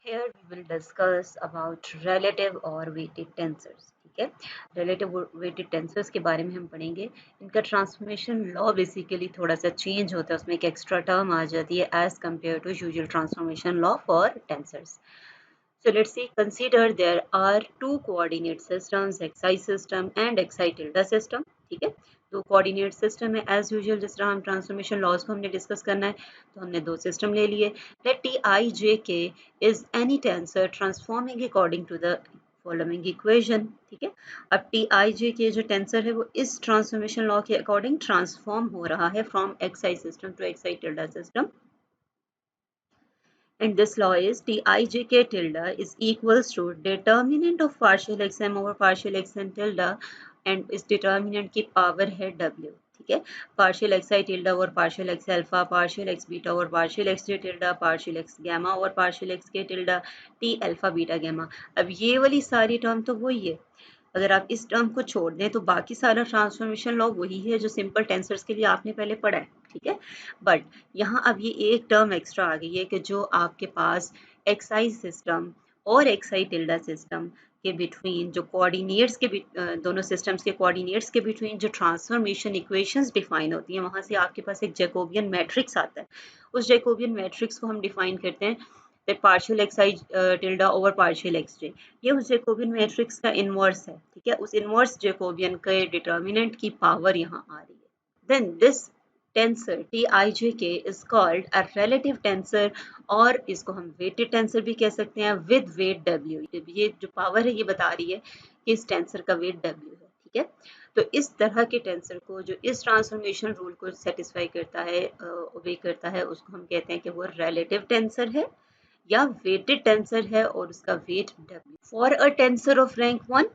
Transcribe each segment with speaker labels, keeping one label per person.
Speaker 1: Here we will discuss about relative और weighted tensors. ठीक है, relative और weighted tensors के बारे में हम पढ़ेंगे. इनका ट्रांसफॉर्मेशन लॉ बेसिकली थोड़ा सा चेंज होता है, उसमें एक एक्स्ट्रा टर्म आ जाती है as compare to usual transformation law for tensors. So let's see, consider there are two coordinate systems, xi system and xi tilde system. ठीक है, दो कोऑर्डिनेट सिस्टम है एज यूजुअल. जिस तरह हम ट्रांसफॉर्मेशन लॉज को हमने डिस्कस करना है तो हमने दो सिस्टम ले लिए. Late T i j k is any tensor transforming according to the following equation. ठीक है, अब टी आई जे के जो टेंसर है वो इस ट्रांसफॉर्मेशन लॉ के अकॉर्डिंग ट्रांसफॉर्म हो रहा है from x i system to x i tilde system. And this law is Tijk tilde is equals to determinant of partial xm over partial xn tilde and इस determinant की power है w. ठीक है, partial x i tilde और partial x alpha, partial x beta और partial x j tilde, partial x gamma और partial x k tilde, t alpha beta gamma. अब ये वाली सारी टर्म तो वही है. अगर आप इस टर्म को छोड़ दें तो बाकी सारा ट्रांसफॉर्मेशन लॉ वही है जो सिंपल टेंसर्स के लिए आपने पहले पढ़ा है. ठीक है, बट यहाँ अब ये एक टर्म एक्स्ट्रा आ गई है कि जो आपके पास एक्साई सिस्टम और एक्साई टिल्डा सिस्टम के बिटवीन जो कोऑर्डिनेट्स के दोनों सिस्टम्स के कोऑर्डिनेट्स के बिटवीन जो ट्रांसफॉर्मेशन इक्वेशंस डिफाइन होती हैं, वहाँ से आपके पास एक जैकोबियन मैट्रिक्स आता है. उस जैकोबियन मैट्रिक्स को हम डिफाइन करते हैं that partial xi tilde over partial xj. ये उस जैकोबियन मैट्रिक्स का इनवर्स है. ठीक है, उस इनवर्स जैकोबियन के डिटर्मिनेंट की पावर यहाँ आ रही है. Then this tensor Tijk is called a relative tensor और इसको हम weighted tensor भी कह सकते हैं with weight w. ये जो पावर है ये बता रही है कि इस टेंसर का वेट w है. ठीक है, तो इस तरह के टेंसर को जो इस ट्रांसफॉर्मेशन रूल को सेटिस्फाई करता है, ओबे करता है, उसको हम कहते हैं कि वो relative tensor है या weighted tensor है और उसका weight w. For a tensor of rank 1,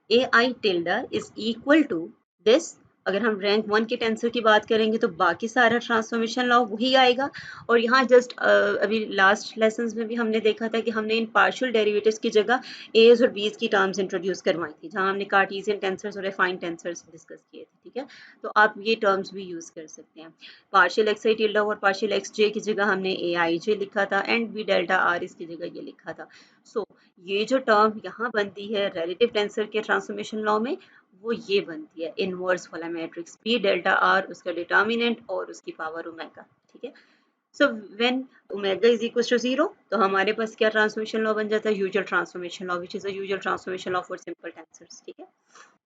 Speaker 1: ai tilde is equal to this. अगर हम रैंक 1 के टेंसर की बात करेंगे तो बाकी सारा ट्रांसफॉर्मेशन लॉ वही आएगा. और यहाँ जस्ट अभी लास्ट लेसन्स में भी हमने देखा था कि हमने इन पार्शियल डेरिवेटिव्स की जगह एज और बीज की टर्म्स इंट्रोड्यूस करवाई थी, जहाँ हमने कार्टेशियन टेंसर्स और एफाइन टेंसर्स डिस्कस किए थे. ठीक है, तो आप ये टर्म्स भी यूज़ कर सकते हैं. पार्शियल एक्स आई टिल्डा और पार्शियल एक्स जे की जगह हमने ए आई जे लिखा था एंड बी डेल्टा आर इसकी जगह ये लिखा था. सो ये जो टर्म यहाँ बनती है रिलेटिव टेंसर के ट्रांसफॉर्मेशन लॉ में, वो ये बनती है इनवर्स वाला मैट्रिक्स पी डेल्टा आर, उसका डिटर्मिनेंट और उसकी पावर ओमेगा. ठीक है, so when omega is equal to 0 तो हमारे पास क्या ट्रांसफॉर्मेशन लॉ बन जाता है? Usual transformation law, which is a usual transformation law for simple tensors. ठीक है,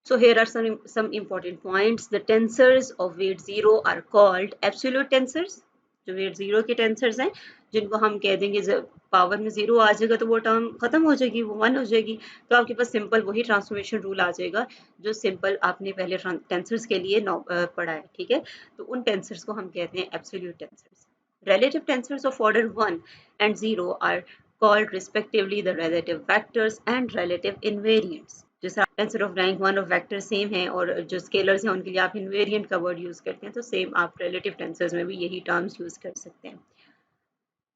Speaker 1: so here are some important points. The tensors of weight 0 are called absolute tensors. जो wait 0 के टेंसर्स हैं जिनको हम कह देंगे पावर में 0 आ जाएगा तो वो टर्म खत्म हो जाएगी, वो 1 हो जाएगी, तो आपके पास सिंपल वही ट्रांसफॉर्मेशन रूल आ जाएगा जो सिंपल आपने पहले टेंसर्स के लिए पढ़ा है. ठीक है, तो उन टेंसर्स को हम कहते हैं absolute tensors. Relative tensors of order 1 and 0 are called respectively the relative vectors and relative invariants. जैसे टेंसर ऑफ रैंक 1 और वेक्टर सेम है और जो स्केलर्स हैं उनके लिए आप इन्वेरिएंट का वर्ड यूज करते हैं, तो सेम आप रिलेटिव टेंसर्स में भी यही टर्म्स यूज कर सकते हैं.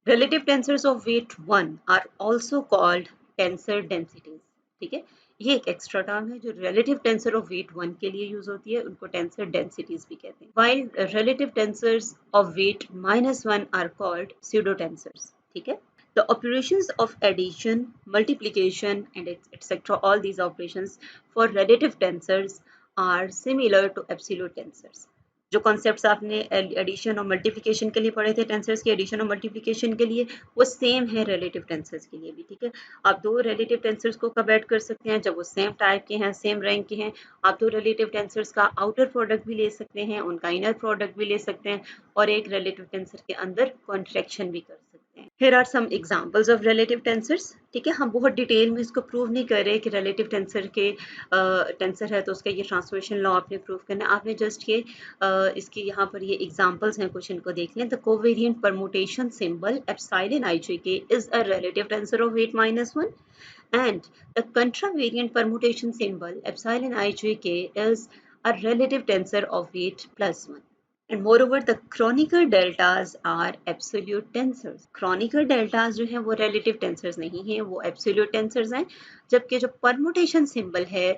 Speaker 1: Relative tensors of weight 1 are also called tensor densities. ठीक है, ये एक एक्स्ट्रा टर्म है जो relative tensor of weight 1 के लिए यूज होती है, उनको tensor densities भी कहते हैं. While relative tensors of weight -1 are called pseudo tensors. ठीक है, the operations of addition, multiplication and etc. all these operations for relative tensors are similar to absolute tensors. जो कॉन्सेप्ट्स आपने एडिशन और multiplication के लिए पढ़े थे, टेंसर्स के एडिशन और मल्टीप्लिकेशन के लिए, वो सेम है रिलेटिव टेंसर्स के लिए भी. ठीक है, आप दो रिलेटिव टेंसर्स को कब ऐड कर सकते हैं? जब वो सेम टाइप के हैं, सेम रैंक के हैं. आप दो रिलेटिव टेंसर्स का आउटर प्रोडक्ट भी ले सकते हैं, उनका इनर प्रोडक्ट भी ले सकते हैं और एक रिलेटिव टेंसर के अंदर कॉन्ट्रैक्शन भी कर सकते हैं. Here are some examples of relative tensors. ठीक है, हम बहुत डिटेल में इसको प्रूव नहीं कर रहे कि रिलेटिव टेंसर के टेंसर है तो उसका ये ट्रांसफॉर्मेशन लॉ आपने प्रूव करना है. आपने जस्ट ये इसके यहाँ पर ये एग्जांपल्स हैं, कुछ इनको देख लें. The covariant permutation symbol epsilon ijk is a relative tensor of weight -1 and the contravariant permutation symbol epsilon ijk is a relative tensor of weight +1. And moreover, the Kronecker deltas are absolute tensors. Kronecker deltas जो है वो relative tensors नहीं है, वो absolute tensors हैं. जबकि जो permutation symbol है,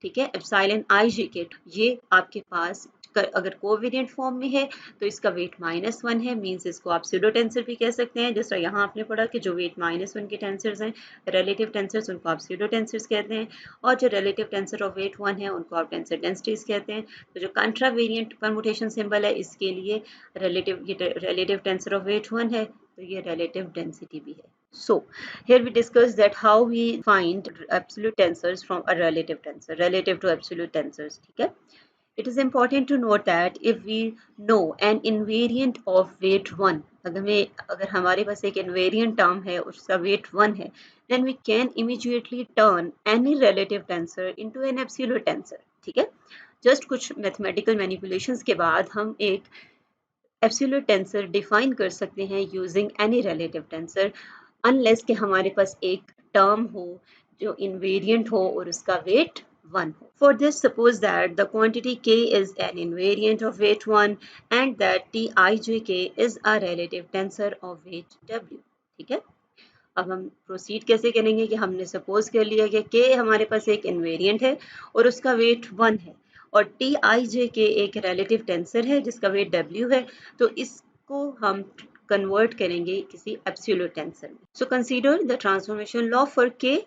Speaker 1: ठीक है, एप्सिलॉन ijk, ये आपके पास अगर कोवेरिएंट फॉर्म में है तो इसका वेट -1 है, मींस इसको आप स्यूडो टेंसर भी कह सकते हैं। जैसा यहाँ आपने पढ़ा कि जो वेट -1 के टेंसर्स हैं, रिलेटिव टेंसर्स, उनको आप स्यूडो टेंसर्स कहते हैं, और जो रिलेटिव टेंसर ऑफ वेट 1 है उनको आप टेंसर डेंसिटीज कहते हैं। तो जो कंट्रावेरिएंट परमुटेशन सिंबल है इसके लिए रिलेटिव टेंसर ऑफ वेट 1 है, तो ये रिलेटिव डेंसिटी भी है। So here we discuss that how we find absolute tensors from a relative tensor, relative to absolute tensors, ठीक है? It is important to note that if we know an invariant of weight 1, अगर हमारे पास एक invariant term है उसका weight 1 है, then we can immediately turn any relative tensor into an absolute tensor, ठीक है? Just कुछ mathematical manipulations के बाद हम एक absolute tensor define कर सकते हैं using any relative tensor, unless कि हमारे पास एक term हो जो invariant हो और उसका weight 1 हो. For this, suppose that the quantity k is an invariant of weight 1 and that Tijk is a relative tensor of weight w. ठीक है? अब हम प्रोसीड कैसे करेंगे कि हमने सपोज कर लिया कि k हमारे पास एक इन्वेरिएंट है और उसका वेट 1 है, और Tij एक रिलेटिव टेंसर है जिसका वेट w है, तो इसको हम कन्वर्ट करेंगे किसी एब्सोल्यूट टेंसर में। So consider the transformation law for k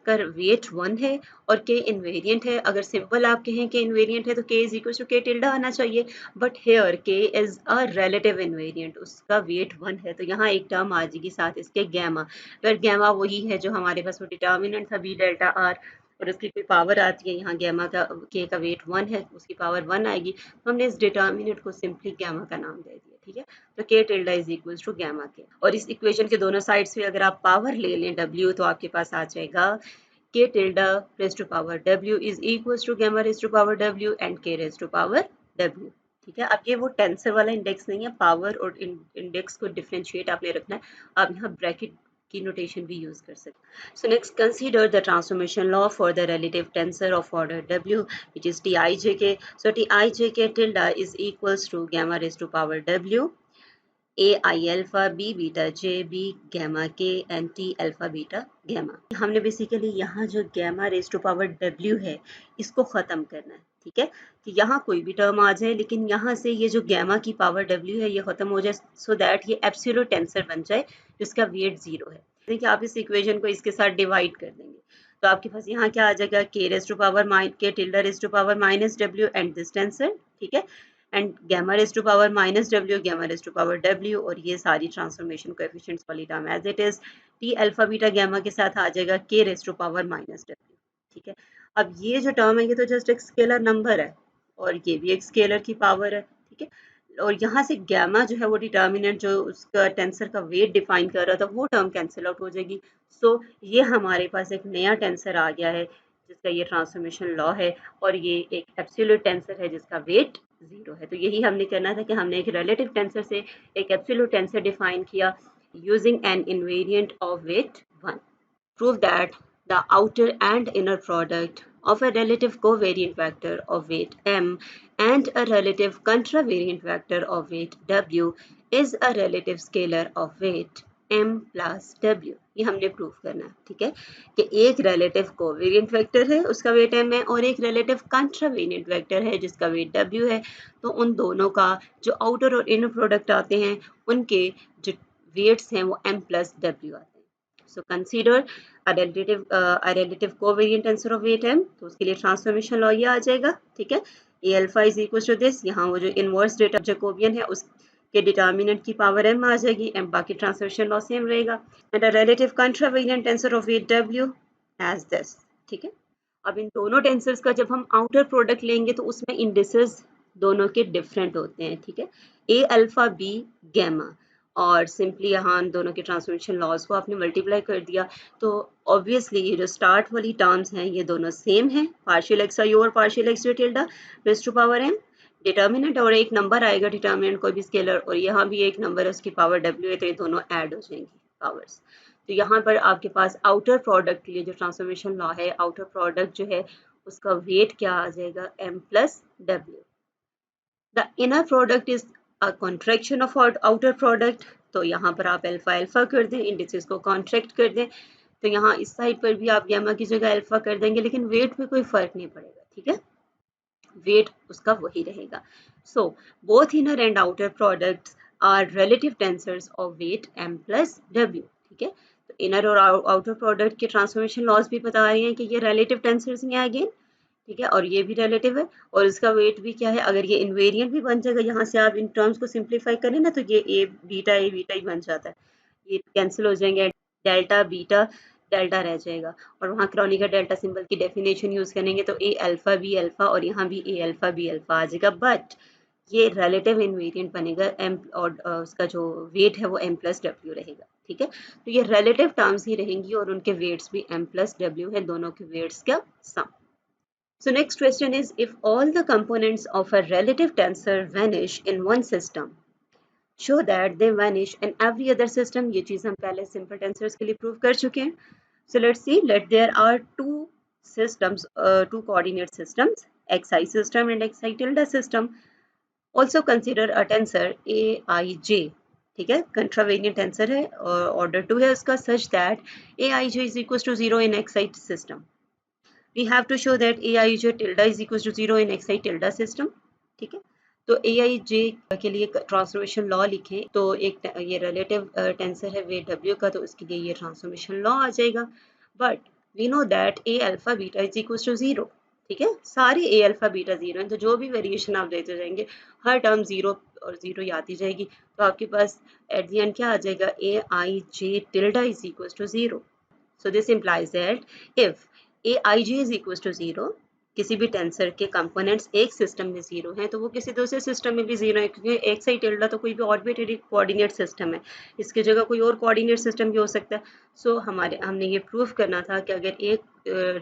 Speaker 1: का वेट 1 है और k इन्वेरिएंट है। अगर सिंपल आप कहें कि इन्वेरिएंट है तो k is equal to k tilde आना चाहिए, but here k is a relative invariant, उसका वेट 1 है, तो यहाँ एक टर्म आ जाएगी साथ इसके गैमा, फिर गैमा वही है जो हमारे पास वो डिटर्मिनेंट था b डेल्टा r, और उसकी कोई पावर आती है, यहाँ गैमा का k का वेट 1 है, उसकी पावर 1 आएगी, तो हमने इस डिटर्मिनेंट को सिंपली गैमा का नाम दे दिया, ठीक है? तो k tilde is equal to gamma k, और इस इक्वेशन के दोनों साइड्स पे अगर आप पावर ले लें w, तो आपके पास आ जाएगा k tilde raised to power w is equals to gamma raised to power w and k raised to power w, ठीक है? अब ये वो टेंसर वाला इंडेक्स नहीं है, पावर और इंडेक्स को डिफरेंशिएट आपने रखना है, आप यहाँ ब्रैकेट की नोटेशन भी यूज कर सकते हैं। So next consider the transformation law for the relative tensor of order w which is Tijk. So Tijk tilde is equals to gamma raised to power w a I alpha b beta j b gamma k and t alpha beta gamma. हमने basically यहाँ जो gamma raise to power w है इसको ख़त्म करना है, ठीक है? कि यहाँ कोई भी टर्म आ जाए लेकिन यहाँ से ये जो gamma की पावर w है ये ख़त्म हो जाए, सो दैट ये एब्सोल्यूट टेंसर बन जाए जिसका वेट 0 है। देखिए आप इस इक्वेशन को इसके साथ डिवाइड कर देंगे तो आपके पास यहाँ क्या आ जाएगा, k raise to power k tilde raise to power -w and this tensor, ठीक है? And gamma raise to power -w, gamma raise to power w, और ये सारी ट्रांसफॉर्मेशन कोएफिशिएंट्स वाली term as it is, t alpha beta gamma के साथ आ जाएगा k raise to power -w, ठीक है? अब ये जो टर्म है ये तो जस्ट एक स्केलर नंबर है और ये भी एक स्केलर की पावर है, ठीक है? और यहाँ से गैमा जो है वो डिटर्मिनेंट जो उसका टेंसर का वेट डिफाइन कर रहा था वो टर्म कैंसिल आउट हो जाएगी। सो ये हमारे पास एक नया टेंसर आ गया है जिसका ये ट्रांसफॉर्मेशन लॉ है, और ये एक एब्सोल्यूट टेंसर है जिसका वेट 0 है। तो यही हमने करना था कि हमने एक रिलेटिव टेंसर से एक एब्सोल्यूट टेंसर डिफाइन किया using an invariant of weight 1. Prove that the outer and inner product of a relative covariant vector of weight m and a relative contravariant vector of weight w is a relative scalar of weight m plus w. ये हमने prove करना है, ठीक है? कि एक relative covariant vector है उसका वेट m है और एक रिलेटिव कंट्रावेरिएंट वेक्टर है जिसका वेट w है, तो उन दोनों का जो आउटर और इनर प्रोडक्ट आते हैं उनके जो वेट्स हैं वो m plus w आते हैं। So consider a relative covariant tensor of weight m, तो उसके लिए ट्रांसफॉर्मेशन लॉ ये आ जाएगा, ठीक है? a alpha is equal to this, यहाँ वो जो इनवर्स डेटा जैकोबियन है उसके डिटर्मिनेंट की पावर m आ जाएगी, m बाकी ट्रांसफॉर्मेशन लॉ सेम रहेगा, and a relative contravariant tensor of weight w as this, ठीक है? अब इन दोनों टेंसर्स का जब हम आउटर प्रोडक्ट लेंगे तो उसमें इंडिसेस दोनों के डिफरेंट होते हैं, ठीक है? a अल्फा b गैमा, और सिंपली यहाँ दोनों के ट्रांसफॉर्मेशन लॉज को आपने मल्टीप्लाई कर दिया तो ऑब्वियसली ये जो स्टार्ट वाली टर्म्स हैं ये दोनों सेम हैं, पार्शियल एक्स आई और partial x tilde raise to power m, determinant और एक नंबर आएगा डिटर्मिनेंट कोई भी स्केलर, और यहाँ भी एक नंबर है उसकी पावर w है, तो ये दोनों ऐड हो जाएंगी पावर्स। तो यहाँ पर आपके पास आउटर प्रोडक्ट के लिए जो ट्रांसफॉर्मेशन लॉ है, आउटर प्रोडक्ट जो है उसका वेट क्या आ जाएगा, m plus w. The inner product is a contraction of outer product, तो यहाँ पर आप अल्फा अल्फा कर दें, इंडिसेस को कॉन्ट्रैक्ट कर दें, तो यहाँ इस साइड पर भी आप गैमा की जगह अल्फा कर देंगे लेकिन वेट में कोई फर्क नहीं पड़ेगा, ठीक है? वेट उसका वही रहेगा। So both inner and outer products are relative tensors of weight m plus w। ठीक है, तो इनर और आउटर प्रोडक्ट के ट्रांसफॉर्मेशन लॉज भी बता रहे हैं कि ये रिलेटिव टेंसर्स हैं अगेन। ठीक है, और ये भी रिलेटिव है और इसका वेट भी क्या है, अगर ये इन्वेरिएंट भी बन जाएगा, यहाँ से आप इन टर्म्स को सिंप्लीफाई करें ना तो ये ए बीटा ही बन जाता है, ये कैंसिल हो जाएंगे, डेल्टा बीटा डेल्टा रह जाएगा, और वहाँ क्रोनिकर डेल्टा सिंबल की डेफिनेशन यूज करेंगे तो ए अल्फा बी अल्फा और यहाँ भी ए अल्फा बी अल्फा आ जाएगा, बट ये रिलेटिव इन्वेरिएंट बनेगा एम, और उसका जो वेट है वो एम प्लस डब्ल्यू रहेगा। ठीक है, तो ये रिलेटिव टर्म्स ही रहेंगी और उनके वेट्स भी एम प्लस डब्ल्यू है, दोनों के वेट्स का सम। So next question is, if all the components of a relative tensor vanish in one system, show that they vanish in every other system। ये चीज हम पहले simple tensors के लिए prove कर चुके हैं। So let's see, let there are two systems, two coordinate systems, xi system and xi tilde system। Also consider a tensor aij। ठीक है, contravariant tensor है और order 2 है उसका, such that aij is equals to 0 in xi system। we have to show that aij tilde is equals to 0 in xi tilde system। ठीक है, तो aij के लिए ट्रांसफॉर्मेशन लॉ लिखें तो एक ये रिलेटिव टेंसर है वेट w का, तो उसके लिए ये ट्रांसफॉर्मेशन लॉ आ जाएगा, but we know that a alpha beta is equals to 0। ठीक है, सारे a अल्फा बीटा 0 हैं, तो जो भी वेरिएशन आप देते जाएंगे हर टर्म 0 और 0 ही आती जाएगी, तो आपके पास एट द एंड क्या आ जाएगा, aij tilde is equals to 0। So this implies that if aij is equals to 0, किसी भी टेंसर के कंपोनेंट्स एक सिस्टम में 0 हैं तो वो किसी दूसरे सिस्टम में भी 0 है, क्योंकि एक साइड टिल्डा तो कोई भी आर्बिट्रेरी कोऑर्डिनेट सिस्टम है, इसकी जगह कोई और कोऑर्डिनेट सिस्टम भी हो सकता है। सो हमने ये प्रूव करना था कि अगर एक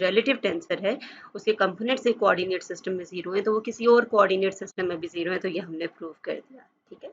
Speaker 1: रिलेटिव टेंसर है उसके कंपोनेंट्स एक कोऑर्डिनेट सिस्टम में 0 है तो वो किसी और कोऑर्डिनेट सिस्टम में भी 0 है, तो ये हमने प्रूव कर दिया। ठीक है।